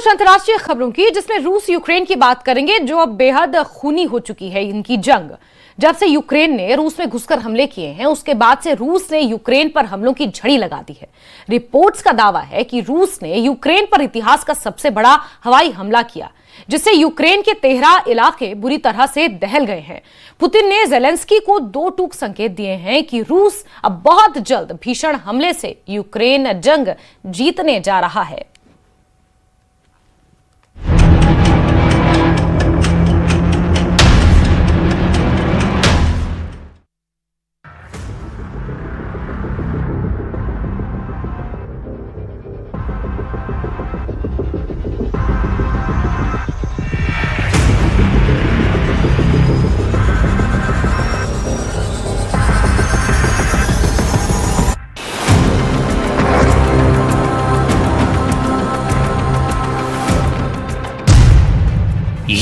कुछ अंतर्राष्ट्रीय खबरों की, जिसमें रूस यूक्रेन की बात करेंगे, जो अब बेहद खूनी हो चुकी है इनकी जंग। जब से यूक्रेन ने रूस में घुसकर हमले किए हैं, उसके बाद से रूस ने यूक्रेन पर हमलों की झड़ी लगा दी है। रिपोर्ट्स का दावा है कि रूस ने यूक्रेन पर इतिहास का सबसे बड़ा हवाई हमला किया, जिससे यूक्रेन के 13 इलाके बुरी तरह से दहल गए हैं। पुतिन ने ज़ेलेंस्की को 2 टूक संकेत दिए हैं कि रूस अब बहुत जल्द भीषण हमले से यूक्रेन जंग जीतने जा रहा है।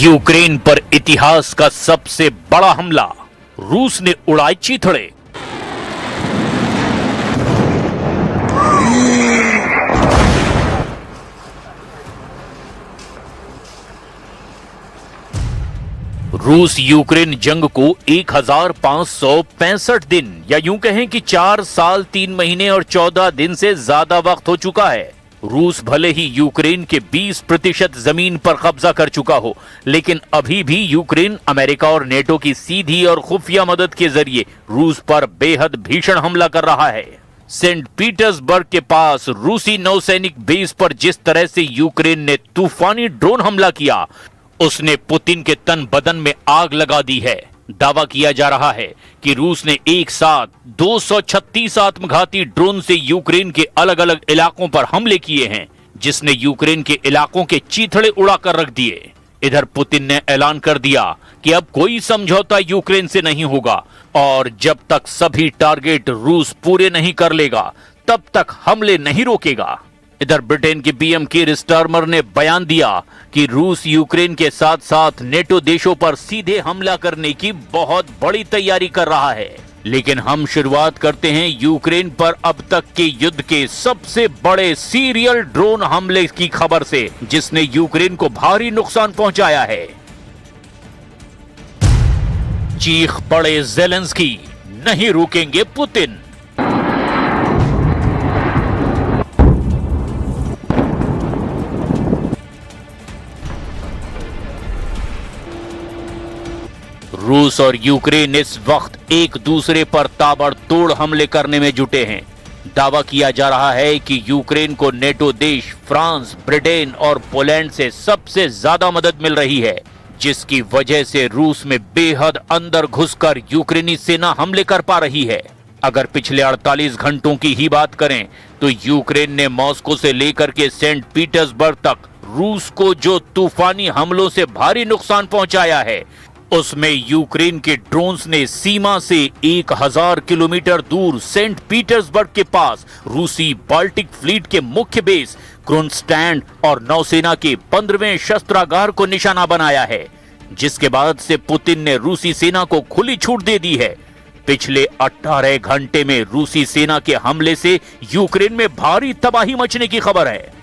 यूक्रेन पर इतिहास का सबसे बड़ा हमला, रूस ने उड़ाए चीथड़े। रूस यूक्रेन जंग को 1565 दिन या यूं कहें कि 4 साल 3 महीने और 14 दिन से ज्यादा वक्त हो चुका है। रूस भले ही यूक्रेन के 20% जमीन पर कब्जा कर चुका हो, लेकिन अभी भी यूक्रेन अमेरिका और नेटो की सीधी और खुफिया मदद के जरिए रूस पर बेहद भीषण हमला कर रहा है। सेंट पीटर्सबर्ग के पास रूसी नौसैनिक बेस पर जिस तरह से यूक्रेन ने तूफानी ड्रोन हमला किया, उसने पुतिन के तन बदन में आग लगा दी है। दावा किया जा रहा है कि रूस ने एक साथ 236 आत्मघाती ड्रोन से यूक्रेन के अलग अलग इलाकों पर हमले किए हैं, जिसने यूक्रेन के इलाकों के चीथड़े उड़ाकर रख दिए। इधर पुतिन ने ऐलान कर दिया कि अब कोई समझौता यूक्रेन से नहीं होगा और जब तक सभी टारगेट रूस पूरे नहीं कर लेगा, तब तक हमले नहीं रोकेगा। इधर ब्रिटेन के पीएम कीर स्टारमर ने बयान दिया कि रूस यूक्रेन के साथ साथ नेटो देशों पर सीधे हमला करने की बहुत बड़ी तैयारी कर रहा है। लेकिन हम शुरुआत करते हैं यूक्रेन पर अब तक के युद्ध के सबसे बड़े सीरियल ड्रोन हमले की खबर से, जिसने यूक्रेन को भारी नुकसान पहुंचाया है। चीख पड़े ज़ेलेंस्की, नहीं रुकेंगे पुतिन। रूस और यूक्रेन इस वक्त एक दूसरे पर ताबड़तोड़ हमले करने में जुटे हैं। दावा किया जा रहा है कि यूक्रेन को नेटो देश फ्रांस, ब्रिटेन और पोलैंड से सबसे ज्यादा मदद मिल रही है, जिसकी वजह से रूस में बेहद अंदर घुसकर यूक्रेनी सेना हमले कर पा रही है। अगर पिछले 48 घंटों की ही बात करें तो यूक्रेन ने मॉस्को से लेकर के सेंट पीटर्सबर्ग तक रूस को जो तूफानी हमलों से भारी नुकसान पहुंचाया है, उसमें यूक्रेन के ड्रोन्स ने सीमा से 1000 किलोमीटर दूर सेंट पीटर्सबर्ग के पास रूसी बाल्टिक फ्लीट के मुख्य बेस क्रोनस्टैंड और नौसेना के 15वें शस्त्रागार को निशाना बनाया है, जिसके बाद से पुतिन ने रूसी सेना को खुली छूट दे दी है। पिछले 18 घंटे में रूसी सेना के हमले से यूक्रेन में भारी तबाही मचने की खबर है।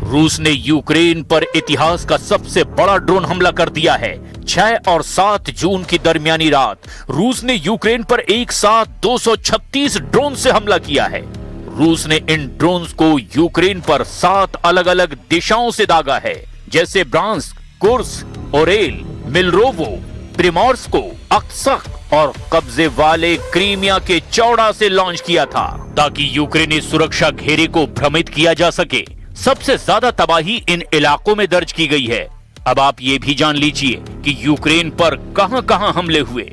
रूस ने यूक्रेन पर इतिहास का सबसे बड़ा ड्रोन हमला कर दिया है। 6 और 7 जून की दरमियानी रात रूस ने यूक्रेन पर एक साथ 236 ड्रोन से हमला किया है। रूस ने इन ड्रोन्स को यूक्रेन पर 7 अलग अलग दिशाओं से दागा है, जैसे ब्रांस्क, कुर्स्क, ओरेल, मिलरोवो, प्रिमोर्स्को, अक्सक और कब्जे वाले क्रीमिया के चौड़ा से लॉन्च किया था, ताकि यूक्रेनी सुरक्षा घेरे को भ्रमित किया जा सके। सबसे ज्यादा तबाही इन इलाकों में दर्ज की गई है। अब आप ये भी जान लीजिए कि यूक्रेन पर कहां-कहां हमले हुए।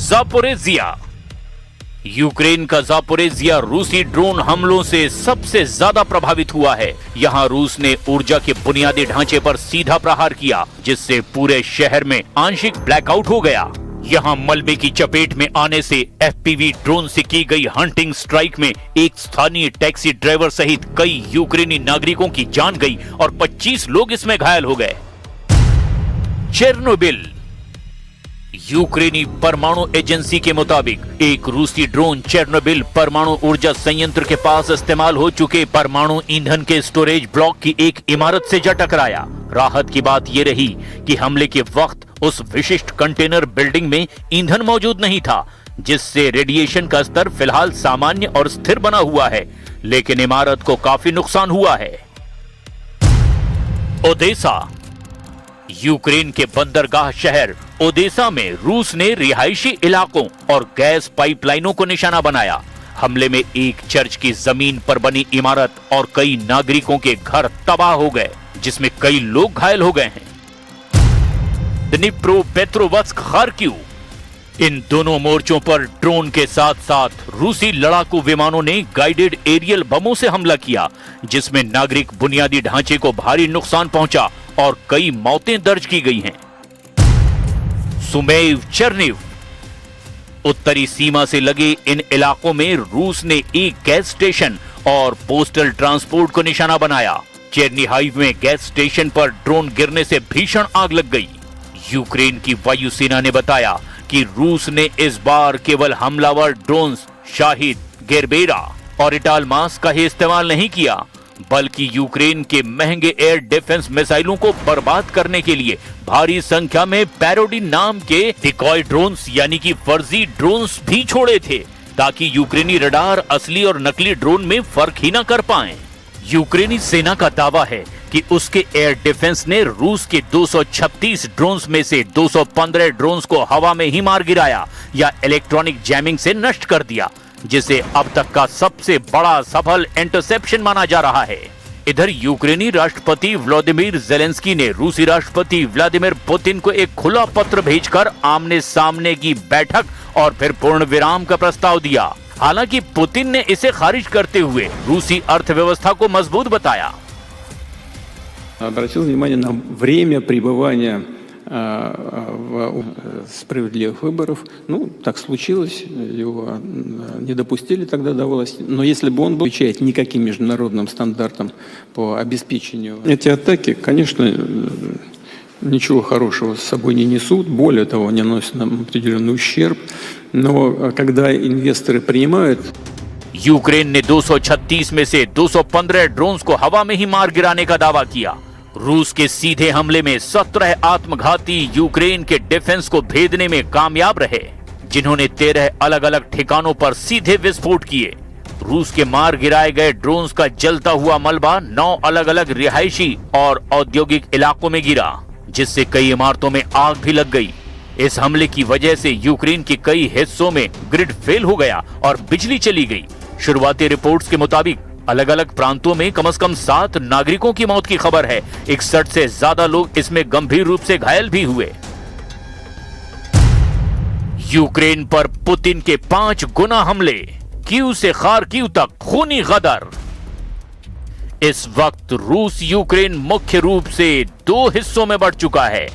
ज़ापोरिज़िया, यूक्रेन का ज़ापोरिज़िया रूसी ड्रोन हमलों से सबसे ज्यादा प्रभावित हुआ है। यहां रूस ने ऊर्जा के बुनियादी ढांचे पर सीधा प्रहार किया, जिससे पूरे शहर में आंशिक ब्लैकआउट हो गया। यहां मलबे की चपेट में आने से एफपीवी ड्रोन से की गई हंटिंग स्ट्राइक में एक स्थानीय टैक्सी ड्राइवर सहित कई यूक्रेनी नागरिकों की जान गई और 25 लोग इसमें घायल हो गए। चेरनोबिल, यूक्रेनी परमाणु एजेंसी के मुताबिक एक रूसी ड्रोन चेर्नोबिल परमाणु ऊर्जा संयंत्र के पास इस्तेमाल हो चुके परमाणु ईंधन के स्टोरेज ब्लॉक की एक इमारत से जा टकराया। राहत की बात यह रही कि हमले के वक्त उस विशिष्ट कंटेनर बिल्डिंग में ईंधन मौजूद नहीं था, जिससे रेडिएशन का स्तर फिलहाल सामान्य और स्थिर बना हुआ है, लेकिन इमारत को काफी नुकसान हुआ है। ओदेसा। यूक्रेन के बंदरगाह शहर ओदेसा में रूस ने रिहायशी इलाकों और गैस पाइपलाइनों को निशाना बनाया। हमले में एक चर्च की जमीन पर बनी इमारत और कई नागरिकों के घर तबाह हो गए, जिसमें कई लोग घायल हो गए हैं। द्निप्रोपेट्रोव्स्क, खार्किव, इन दोनों मोर्चों पर ड्रोन के साथ साथ रूसी लड़ाकू विमानों ने गाइडेड एरियल बमों से हमला किया, जिसमें नागरिक बुनियादी ढांचे को भारी नुकसान पहुंचा और कई मौतें दर्ज की गई हैं। सुमेव, चेर्निव, उत्तरी सीमा से लगे इन इलाकों में रूस ने एक गैस स्टेशन और पोस्टल ट्रांसपोर्ट को निशाना बनाया। चेर्निहाइव में गैस स्टेशन पर ड्रोन गिरने से भीषण आग लग गई। यूक्रेन की वायुसेना ने बताया कि रूस ने इस बार केवल हमलावर ड्रोन्स शाहिद, गेरबेरा और इटालमास का ही इस्तेमाल नहीं किया, बल्कि यूक्रेन के महंगे एयर डिफेंस मिसाइलों को बर्बाद करने के लिए भारी संख्या में पैरोडी नाम के डिकॉय ड्रोन्स यानी कि फर्जी ड्रोन्स भी छोड़े थे, ताकि यूक्रेनी रडार असली और नकली ड्रोन में फर्क ही न कर पाएं। यूक्रेनी सेना का दावा है कि उसके एयर डिफेंस ने रूस के 236 ड्रोन्स में से 215 ड्रोन्स को हवा में ही मार गिराया या इलेक्ट्रॉनिक जैमिंग से नष्ट कर दिया, जिसे अब तक का सबसे बड़ा सफल इंटरसेप्शन माना जा रहा है। इधर यूक्रेनी राष्ट्रपति व्लादिमीर जेलेंस्की ने रूसी राष्ट्रपति व्लादिमीर पुतिन को एक खुला पत्र भेजकर आमने सामने की बैठक और फिर पूर्ण विराम का प्रस्ताव दिया। हालांकि पुतिन ने इसे खारिज करते हुए रूसी अर्थव्यवस्था को मजबूत बताया। Обратил внимание на время пребывания справедливых выборов. Ну, так случилось, его не допустили тогда до власти. Но если бы он был, отвечает никаким международным стандартам по обеспечению. Эти атаки, конечно, ничего хорошего с собой не несут, более того, они наносят нам определенный ущерб. Но когда инвесторы принимают... यूक्रेन ने 236 में से 215 ड्रोन्स को हवा में ही मार गिराने का दावा किया। रूस के सीधे हमले में 17 आत्मघाती यूक्रेन के डिफेंस को भेदने में कामयाब रहे, जिन्होंने 13 अलग अलग ठिकानों पर सीधे विस्फोट किए। रूस के मार गिराए गए ड्रोन्स का जलता हुआ मलबा 9 अलग अलग रिहायशी और औद्योगिक इलाकों में गिरा, जिससे कई इमारतों में आग भी लग गई। इस हमले की वजह से यूक्रेन के कई हिस्सों में ग्रिड फेल हो गया और बिजली चली गई। शुरुआती रिपोर्ट्स के मुताबिक अलग अलग प्रांतों में कम से कम 7 नागरिकों की मौत की खबर है। 61 से ज्यादा लोग इसमें गंभीर रूप से घायल भी हुए। यूक्रेन पर पुतिन के 5 गुना हमले, कीव से खार्किव तक खूनी गदर। इस वक्त रूस यूक्रेन मुख्य रूप से 2 हिस्सों में बढ़ चुका है,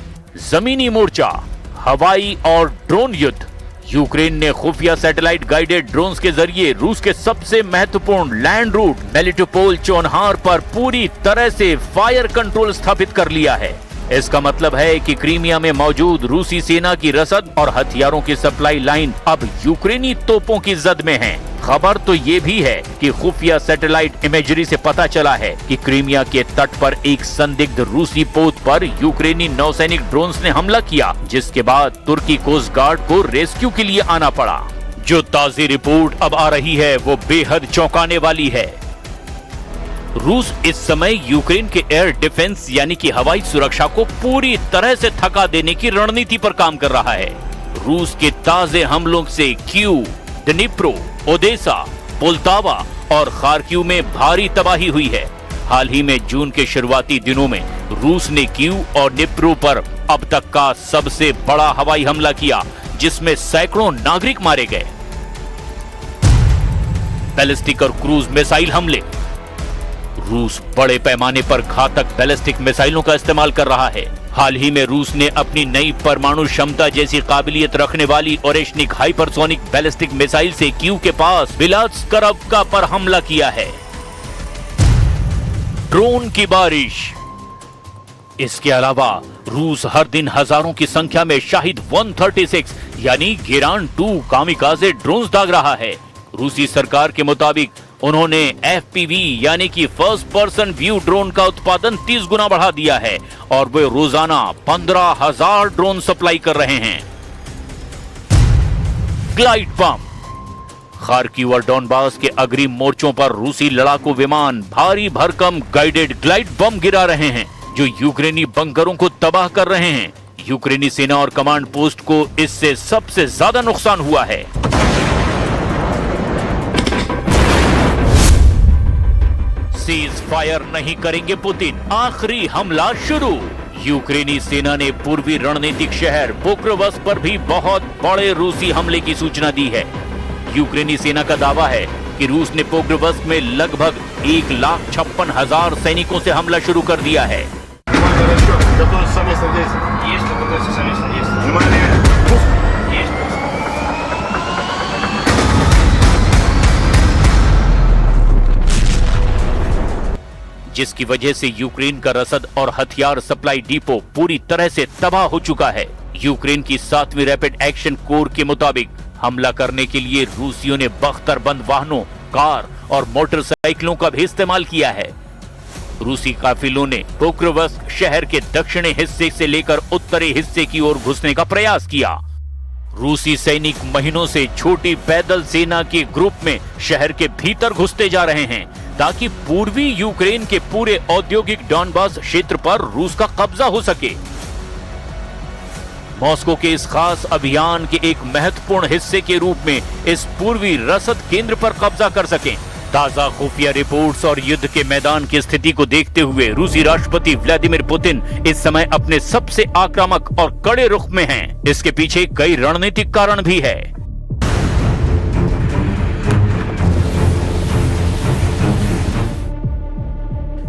जमीनी मोर्चा, हवाई और ड्रोन युद्ध। यूक्रेन ने खुफिया सैटेलाइट गाइडेड ड्रोन्स के जरिए रूस के सबसे महत्वपूर्ण लैंड रूट मेलिटोपोल चौनहार पर पूरी तरह से फायर कंट्रोल स्थापित कर लिया है। इसका मतलब है कि क्रीमिया में मौजूद रूसी सेना की रसद और हथियारों की सप्लाई लाइन अब यूक्रेनी तोपों की जद में है। खबर तो ये भी है कि खुफिया सैटेलाइट इमेजरी से पता चला है कि क्रीमिया के तट पर एक संदिग्ध रूसी पोत पर यूक्रेनी नौसैनिक ड्रोन्स ने हमला किया, जिसके बाद तुर्की कोस्ट गार्ड को रेस्क्यू के लिए आना पड़ा। जो ताजी रिपोर्ट अब आ रही है वो बेहद चौंकाने वाली है। रूस इस समय यूक्रेन के एयर डिफेंस यानी कि हवाई सुरक्षा को पूरी तरह से थका देने की रणनीति पर काम कर रहा है। रूस के ताजे हमलों से कीव, द्निप्रो, ओदेसा, पोल्तावा और खार्किव में भारी तबाही हुई है। हाल ही में जून के शुरुआती दिनों में रूस ने कीव और द्निप्रो पर अब तक का सबसे बड़ा हवाई हमला किया, जिसमें सैकड़ों नागरिक मारे गए। बैलिस्टिक और क्रूज मिसाइल हमले। रूस बड़े पैमाने पर घातक बैलिस्टिक मिसाइलों का इस्तेमाल कर रहा है। हाल ही में रूस ने अपनी नई परमाणु क्षमता जैसी काबिलियत रखने वाली ओरेशनिक हाइपरसोनिक बैलिस्टिक मिसाइल से कीव के पास बिलात्स्करवका पर हमला किया है। ड्रोन की बारिश। इसके अलावा रूस हर दिन हजारों की संख्या में शाहिद 136 यानी गिरान 2 कामिकाज़े ड्रोन्स दाग रहा है। रूसी सरकार के मुताबिक उन्होंने FPV यानी कि फर्स्ट पर्सन व्यू ड्रोन का उत्पादन 30 गुना बढ़ा दिया है और वे रोजाना 15,000 ड्रोन सप्लाई कर रहे हैं। Glide bomb. खार्किव और डॉनबास के अग्रिम मोर्चों पर रूसी लड़ाकू विमान भारी भरकम गाइडेड ग्लाइड बम गिरा रहे हैं जो यूक्रेनी बंकरों को तबाह कर रहे हैं। यूक्रेनी सेना और कमांड पोस्ट को इससे सबसे ज्यादा नुकसान हुआ है। सीज फायर नहीं करेंगे पुतिन, आखिरी हमला शुरू। यूक्रेनी सेना ने पूर्वी रणनीतिक शहर पोक्रोवस्क पर भी बहुत बड़े रूसी हमले की सूचना दी है। यूक्रेनी सेना का दावा है कि रूस ने पोक्रोवस्क में लगभग 1,56,000 सैनिकों से हमला शुरू कर दिया है। जिसकी वजह से यूक्रेन का रसद और हथियार सप्लाई डिपो पूरी तरह से तबाह हो चुका है। यूक्रेन की 7वीं रैपिड एक्शन कोर के मुताबिक हमला करने के लिए रूसियों ने बख्तरबंद वाहनों, कार और मोटरसाइकिलों का भी इस्तेमाल किया है। रूसी काफिलों ने पोक्रोवस्क शहर के दक्षिणी हिस्से से लेकर उत्तरी हिस्से की ओर घुसने का प्रयास किया। रूसी सैनिक महीनों से छोटी पैदल सेना के ग्रुप में शहर के भीतर घुसते जा रहे हैं ताकि पूर्वी यूक्रेन के पूरे औद्योगिक डॉनबास क्षेत्र पर रूस का कब्जा हो सके। मॉस्को के इस खास अभियान के एक महत्वपूर्ण हिस्से के रूप में इस पूर्वी रसद केंद्र पर कब्जा कर सकें। ताजा खुफिया रिपोर्ट्स और युद्ध के मैदान की स्थिति को देखते हुए रूसी राष्ट्रपति व्लादिमीर पुतिन इस समय अपने सबसे आक्रामक और कड़े रुख में हैं। इसके पीछे कई रणनीतिक कारण भी है।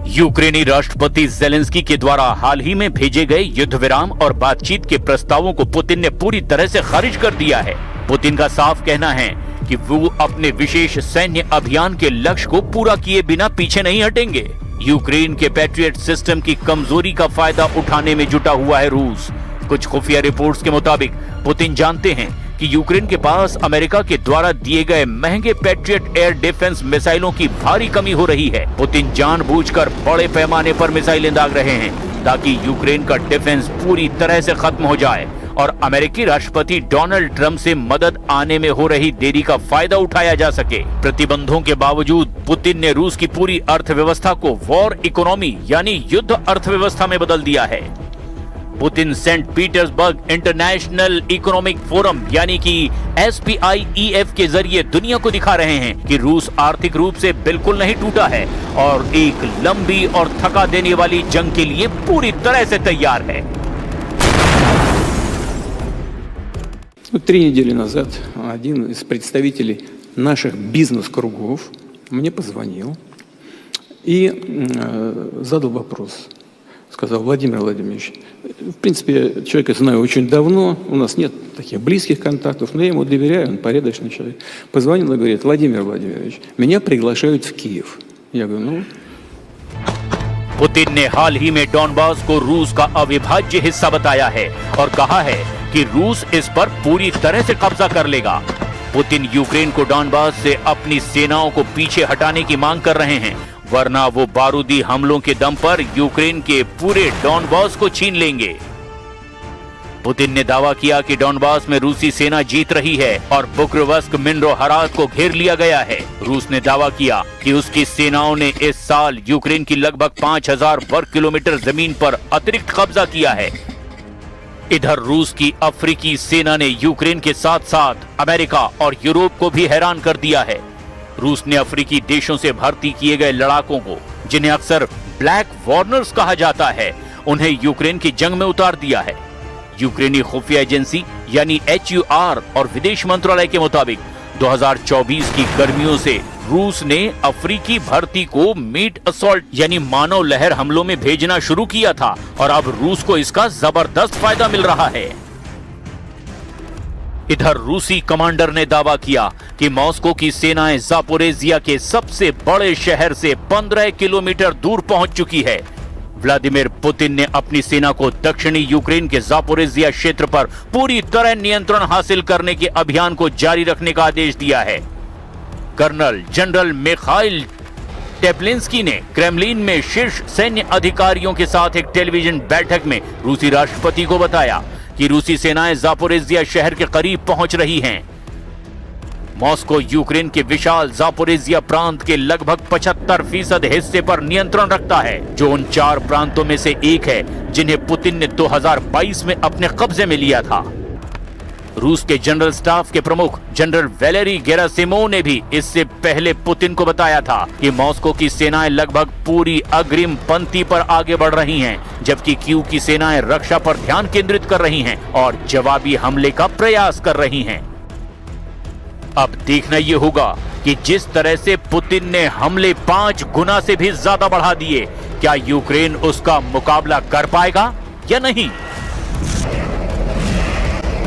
यूक्रेनी राष्ट्रपति जेलेंस्की के द्वारा हाल ही में भेजे गए युद्ध विराम और बातचीत के प्रस्तावों को पुतिन ने पूरी तरह से खारिज कर दिया है। पुतिन का साफ कहना है कि वो अपने विशेष सैन्य अभियान के लक्ष्य को पूरा किए बिना पीछे नहीं हटेंगे। यूक्रेन के पैट्रियट सिस्टम की कमजोरी का फायदा उठाने में जुटा हुआ है रूस। कुछ खुफिया रिपोर्ट्स के मुताबिक पुतिन जानते हैं कि यूक्रेन के पास अमेरिका के द्वारा दिए गए महंगे पैट्रियट एयर डिफेंस मिसाइलों की भारी कमी हो रही है। पुतिन जानबूझकर बड़े पैमाने पर मिसाइलें दाग रहे हैं ताकि यूक्रेन का डिफेंस पूरी तरह से खत्म हो जाए और अमेरिकी राष्ट्रपति डोनाल्ड ट्रंप से मदद आने में हो रही देरी का फायदा उठाया जा सके। प्रतिबंधों के बावजूद पुतिन ने रूस की पूरी अर्थव्यवस्था को वॉर इकोनॉमी यानी युद्ध अर्थव्यवस्था में बदल दिया है। Putin Saint Petersburg International Economic Forum यानी कि SPIEF के जरिए दुनिया को दिखा रहे हैं कि रूस आर्थिक रूप से बिल्कुल नहीं टूटा है और एक लंबी और थका देने वाली जंग के लिए पूरी तरह से तैयार है। 3 недели назад один из представителей наших бизнес-кругов мне позвонил и задал вопрос. Сказал: Владимир Владимирович, в принципе, человека знаю очень давно, у нас нет таких близких контактов, но я ему доверяю, он порядочный человек. Позвонил и говорит: Владимир Владимирович, меня приглашают в Киев. Я говорю: ну... पुतिन ने हाल ही में डॉनबास को रूस का अविभाज्य हिस्सा बताया है और कहा है कि रूस इस पर पूरी तरह से कब्जा कर लेगा। पुतिन यूक्रेन को डॉनबास से अपनी सेनाओं को पीछे हटाने की मांग कर रहे हैं, वरना वो बारूदी हमलों के दम पर यूक्रेन के पूरे डॉनबास को छीन लेंगे। पुतिन ने दावा किया कि डॉनबास में रूसी सेना जीत रही है और पोक्रोवस्क मिन्रोहरात को घेर लिया गया है। रूस ने दावा किया कि उसकी सेनाओं ने इस साल यूक्रेन की लगभग 5,000 वर्ग किलोमीटर जमीन पर अतिरिक्त कब्जा किया है। इधर रूस की अफ्रीकी सेना ने यूक्रेन के साथ साथ अमेरिका और यूरोप को भी हैरान कर दिया है। रूस ने अफ्रीकी देशों से भर्ती किए गए लड़ाकों को, जिन्हें अक्सर ब्लैक वॉर्नर्स कहा जाता है, उन्हें यूक्रेन की जंग में उतार दिया है। यूक्रेनी खुफिया एजेंसी यानी HUR और विदेश मंत्रालय के मुताबिक 2024 की गर्मियों से रूस ने अफ्रीकी भर्ती को मीट असॉल्ट यानी मानव लहर हमलों में भेजना शुरू किया था और अब रूस को इसका जबरदस्त फायदा मिल रहा है। इधर रूसी कमांडर ने दावा किया कि मॉस्को की सेनाएं जापोरेजिया के सबसे बड़े शहर से 15 किलोमीटर दूर पहुंच चुकी है। व्लादिमीर पुतिन ने अपनी सेना को दक्षिणी यूक्रेन के ज़ापोरिज़िया क्षेत्र पर पूरी तरह नियंत्रण हासिल करने के अभियान को जारी रखने का आदेश दिया है। कर्नल जनरल मिखाइल टेप्लिंस्की ने क्रेमलिन में शीर्ष सैन्य अधिकारियों के साथ एक टेलीविजन बैठक में रूसी राष्ट्रपति को बताया कि रूसी सेनाएं ज़ापोरिज़िया शहर के करीब पहुंच रही हैं। मॉस्को यूक्रेन के विशाल ज़ापोरिज़िया प्रांत के लगभग 75% हिस्से पर नियंत्रण रखता है, जो उन 4 प्रांतों में से एक है जिन्हें पुतिन ने 2022 में अपने कब्जे में लिया था। रूस के जनरल स्टाफ के प्रमुख जनरल वैलेरी गेरासिमोव ने भी इससे पहले पुतिन को बताया था कि मॉस्को की सेनाएं लगभग पूरी अग्रिम पंक्ति पर आगे बढ़ रही हैं, जबकि कीव की सेनाएं रक्षा पर ध्यान केंद्रित कर रही हैं और जवाबी हमले का प्रयास कर रही हैं। अब देखना यह होगा कि जिस तरह से पुतिन ने हमले 5 गुना से भी ज्यादा बढ़ा दिए, क्या यूक्रेन उसका मुकाबला कर पाएगा या नहीं।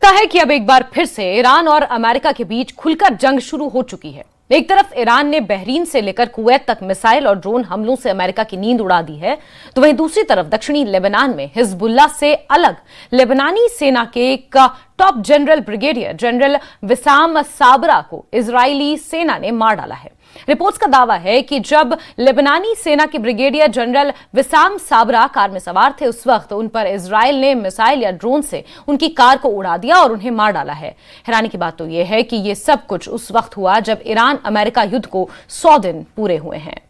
है कि अब एक बार फिर से ईरान और अमेरिका के बीच खुलकर जंग शुरू हो चुकी है। एक तरफ ईरान ने बहरीन से लेकर कुवैत तक मिसाइल और ड्रोन हमलों से अमेरिका की नींद उड़ा दी है, तो वहीं दूसरी तरफ दक्षिणी लेबनान में हिजबुल्लाह से अलग लेबनानी सेना के एक top general brigadier general Wissam Sabra को इजरायली सेना ने मार डाला है। रिपोर्ट्स का दावा है कि जब लेबनानी सेना के brigadier general Wissam Sabra car में सवार थे, उस वक्त उन पर इजराइल ने मिसाइल या ड्रोन से उनकी कार को उड़ा दिया और उन्हें मार डाला है। हैरानी की बात तो यह है कि यह सब कुछ उस वक्त हुआ जब ईरान अमेरिका युद्ध को 100 दिन पूरे हुए हैं।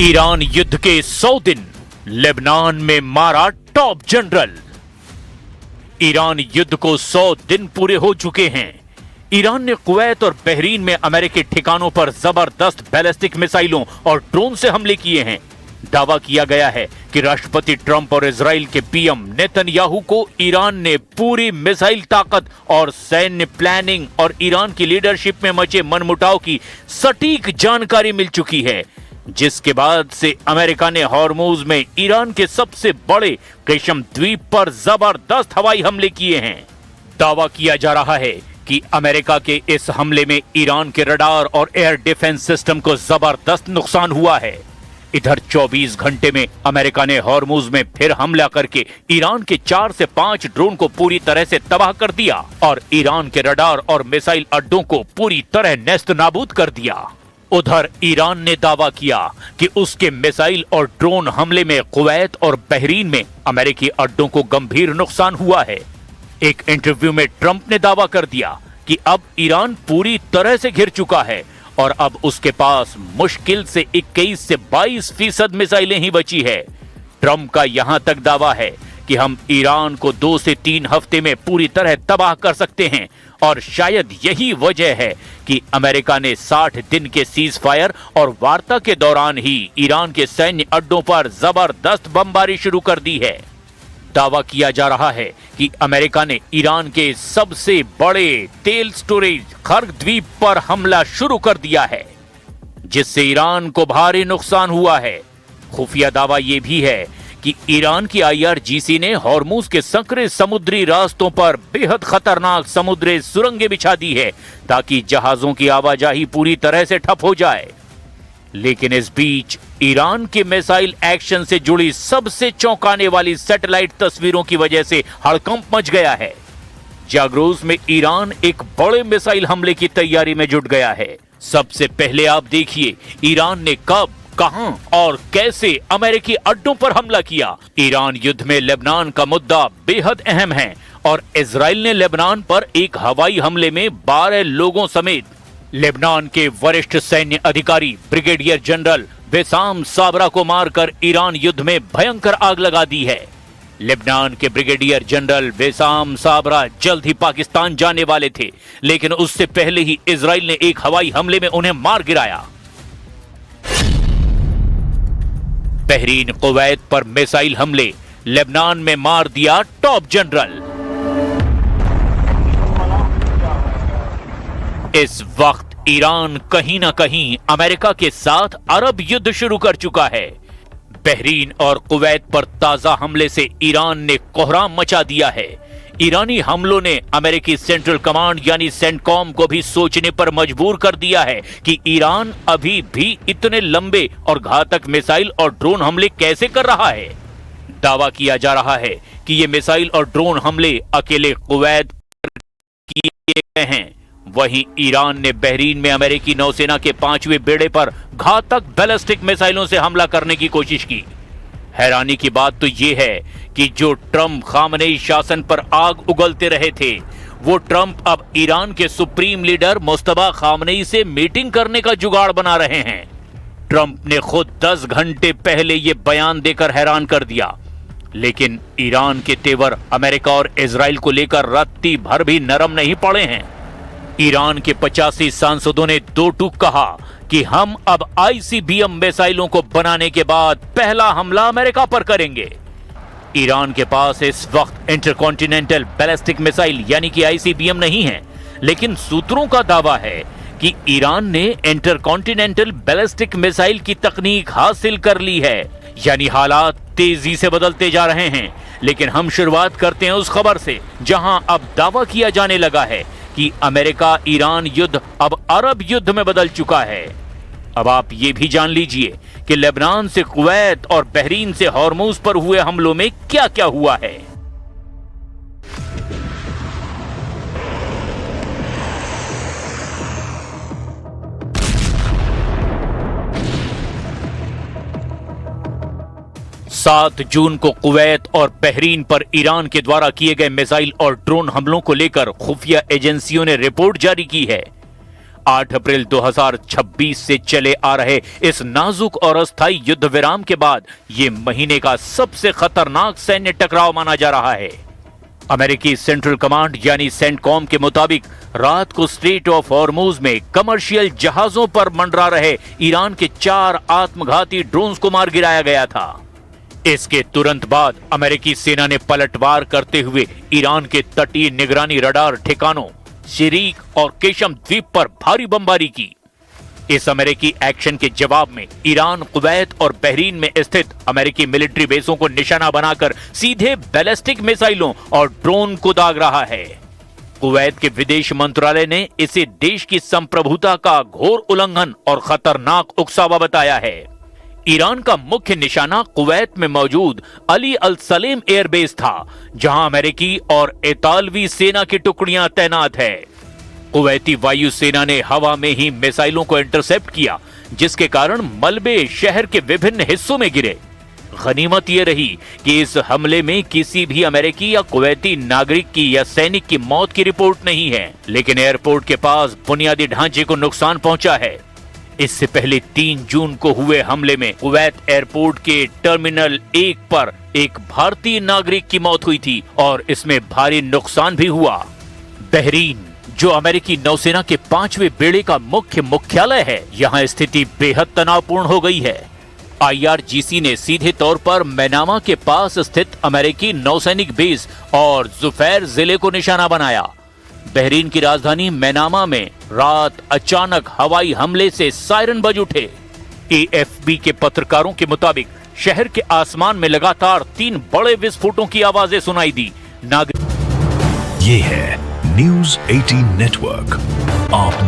ईरान युद्ध के 100 दिन, लेबनान में मारा टॉप जनरल। ईरान युद्ध को 100 दिन पूरे हो चुके हैं। ईरान ने कुवैत और बहरीन में अमेरिकी ठिकानों पर जबरदस्त बैलिस्टिक मिसाइलों और ड्रोन से हमले किए हैं। दावा किया गया है कि राष्ट्रपति ट्रंप और इजराइल के पीएम नेतन्याहू को ईरान ने पूरी मिसाइल ताकत और सैन्य प्लानिंग और ईरान की लीडरशिप में मचे मनमुटाव की सटीक जानकारी मिल चुकी है, जिसके बाद से अमेरिका ने हॉर्मुज में ईरान के सबसे बड़े केशम द्वीप पर जबरदस्त हवाई हमले किए हैं। दावा किया जा रहा है कि अमेरिका के इस हमले में ईरान के रडार और एयर डिफेंस सिस्टम को जबरदस्त नुकसान हुआ है। इधर 24 घंटे में अमेरिका ने हॉर्मुज में फिर हमला करके ईरान के 4 से 5 ड्रोन को पूरी तरह से तबाह कर दिया और ईरान के रडार और मिसाइल अड्डों को पूरी तरह नेस्त नाबूद कर दिया। उधर ईरान ने दावा किया कि उसके मिसाइल और ड्रोन हमले में कुवैत और बहरीन में अमेरिकी अड्डों को गंभीर नुकसान हुआ है। एक इंटरव्यू में ट्रंप ने दावा कर दिया कि अब ईरान पूरी तरह से घिर चुका है और अब उसके पास मुश्किल से 21 से 22% मिसाइलें ही बची है। ट्रंप का यहां तक दावा है कि हम ईरान को 2 से 3 हफ्ते में पूरी तरह तबाह कर सकते हैं और शायद यही वजह है कि अमेरिका ने 60 दिन के सीज फायर और वार्ता के दौरान ही ईरान के सैन्य अड्डों पर जबरदस्त बमबारी शुरू कर दी है। दावा किया जा रहा है कि अमेरिका ने ईरान के सबसे बड़े तेल स्टोरेज खर्ग द्वीप पर हमला शुरू कर दिया है, जिससे ईरान को भारी नुकसान हुआ है। खुफिया दावा यह भी है कि ईरान की IRGC ने हॉर्मुज के संकरे समुद्री रास्तों पर बेहद खतरनाक समुद्री सुरंगें बिछा दी है ताकि जहाजों की आवाजाही पूरी तरह से ठप हो जाए। लेकिन इस बीच ईरान के मिसाइल एक्शन से जुड़ी सबसे चौंकाने वाली सैटेलाइट तस्वीरों की वजह से हड़कंप मच गया है। जाग्रोस में ईरान एक बड़े मिसाइल हमले की तैयारी में जुट गया है। सबसे पहले आप देखिए ईरान ने कब, कहां और कैसे अमेरिकी अड्डों पर हमला किया। ईरान युद्ध में लेबनान का मुद्दा बेहद अहम है और इजराइल ने लेबनान पर एक हवाई हमले में 12 लोगों समेत लेबनान के वरिष्ठ सैन्य अधिकारी ब्रिगेडियर जनरल विसाम साबरा को मारकर ईरान युद्ध में भयंकर आग लगा दी है। लेबनान के ब्रिगेडियर जनरल विसाम साबरा जल्द ही पाकिस्तान जाने वाले थे, लेकिन उससे पहले ही इजराइल ने एक हवाई हमले में उन्हें मार गिराया। बहरीन कुवैत पर मिसाइल हमले, लेबनान में मार दिया टॉप जनरल। इस वक्त ईरान कहीं ना कहीं अमेरिका के साथ अरब युद्ध शुरू कर चुका है। बहरीन और कुवैत पर ताजा हमले से ईरान ने कोहराम मचा दिया है। ईरानी हमलों ने अमेरिकी सेंट्रल कमांड यानी सेंटकॉम को भी सोचने पर मजबूर कर दिया है कि ईरान अभी भी इतने लंबे और घातक मिसाइल और ड्रोन हमले कैसे कर रहा है। दावा किया जा रहा है कि ये मिसाइल और ड्रोन हमले अकेले कुवैत पर किए गए हैं। वहीं ईरान ने बहरीन में अमेरिकी नौसेना के 5वें बेड़े पर घातक बैलिस्टिक मिसाइलों से हमला करने की कोशिश की। हैरानी की बात तो यह है कि जो ट्रंप खामनेई शासन पर आग उगलते रहे थे, वो ट्रंप अब ईरान के सुप्रीम लीडर मुस्तफा खामनेई से मीटिंग करने का जुगाड़ बना रहे हैं। ट्रंप ने खुद 10 घंटे पहले यह बयान देकर हैरान कर दिया, लेकिन ईरान के तेवर अमेरिका और इजराइल को लेकर रत्ती भर भी नरम नहीं पड़े हैं। ईरान के 85 सांसदों ने दो टूक कहा कि हम अब आईसीबीएम मिसाइलों को बनाने के बाद पहला हमला अमेरिका पर करेंगे। ईरान के पास इस वक्त इंटरकॉन्टिनेंटल बैलिस्टिक मिसाइल यानी कि आईसीबीएम नहीं है, लेकिन सूत्रों का दावा है कि ईरान ने इंटरकॉन्टिनेंटल बैलिस्टिक मिसाइल की तकनीक हासिल कर ली है। यानी हालात तेजी से बदलते जा रहे हैं। लेकिन हम शुरुआत करते हैं उस खबर से जहां अब दावा किया जाने लगा है कि अमेरिका ईरान युद्ध अब अरब युद्ध में बदल चुका है। अब आप ये भी जान लीजिए कि लेबनान से कुवैत और बहरीन से हॉर्मुज पर हुए हमलों में क्या क्या हुआ है। सात जून को कुवैत और बहरीन पर ईरान के द्वारा किए गए मिसाइल और ड्रोन हमलों को लेकर खुफिया एजेंसियों ने रिपोर्ट जारी की है। 8 अप्रैल 2026 से चले आ रहे इस नाजुक और अस्थायी युद्ध विराम के बाद यह महीने का सबसे खतरनाक सैन्य टकराव माना जा रहा है। अमेरिकी सेंट्रल कमांड यानी सेंटकॉम के मुताबिक रात को स्ट्रेट ऑफ हॉर्मुज में कमर्शियल जहाजों पर मंडरा रहे ईरान के 4 आत्मघाती ड्रोन्स को मार गिराया गया था। इसके तुरंत बाद अमेरिकी सेना ने पलटवार करते हुए ईरान के तटीय निगरानी रडार ठिकानों शिरीक और केशम द्वीप पर भारी बमबारी की। इस अमेरिकी एक्शन के जवाब में ईरान कुवैत और बहरीन में स्थित अमेरिकी मिलिट्री बेसों को निशाना बनाकर सीधे बैलिस्टिक मिसाइलों और ड्रोन को दाग रहा है। कुवैत के विदेश मंत्रालय ने इसे देश की संप्रभुता का घोर उल्लंघन और खतरनाक उकसावा बताया है। ईरान का मुख्य निशाना कुवैत में मौजूद अली अल सलेम एयरबेस था, जहां अमेरिकी और इतालवी सेना की टुकड़ियां तैनात है। कुवैती वायुसेना ने हवा में ही मिसाइलों को इंटरसेप्ट किया, जिसके कारण मलबे शहर के विभिन्न हिस्सों में गिरे। गनीमत यह रही कि इस हमले में किसी भी अमेरिकी या कुवैती नागरिक की या सैनिक की मौत की रिपोर्ट नहीं है, लेकिन एयरपोर्ट के पास बुनियादी ढांचे को नुकसान पहुंचा है। इससे पहले 3 जून को हुए हमले में कुवैत एयरपोर्ट के टर्मिनल 1 पर एक भारतीय नागरिक की मौत हुई थी और इसमें भारी नुकसान भी हुआ। बहरीन, जो अमेरिकी नौसेना के 5वें बेड़े का मुख्य मुख्यालय है, यहां स्थिति बेहद तनावपूर्ण हो गई है। IRGC ने सीधे तौर पर मैनामा के पास स्थित अमेरिकी नौसैनिक बेस और जुफैर जिले को निशाना बनाया। बहरीन की राजधानी मैनामा में रात अचानक हवाई हमले से सायरन बज उठे। AFP के पत्रकारों के मुताबिक शहर के आसमान में लगातार 3 बड़े विस्फोटों की आवाजें सुनाई दी। ये है न्यूज़ 18 नेटवर्क। आप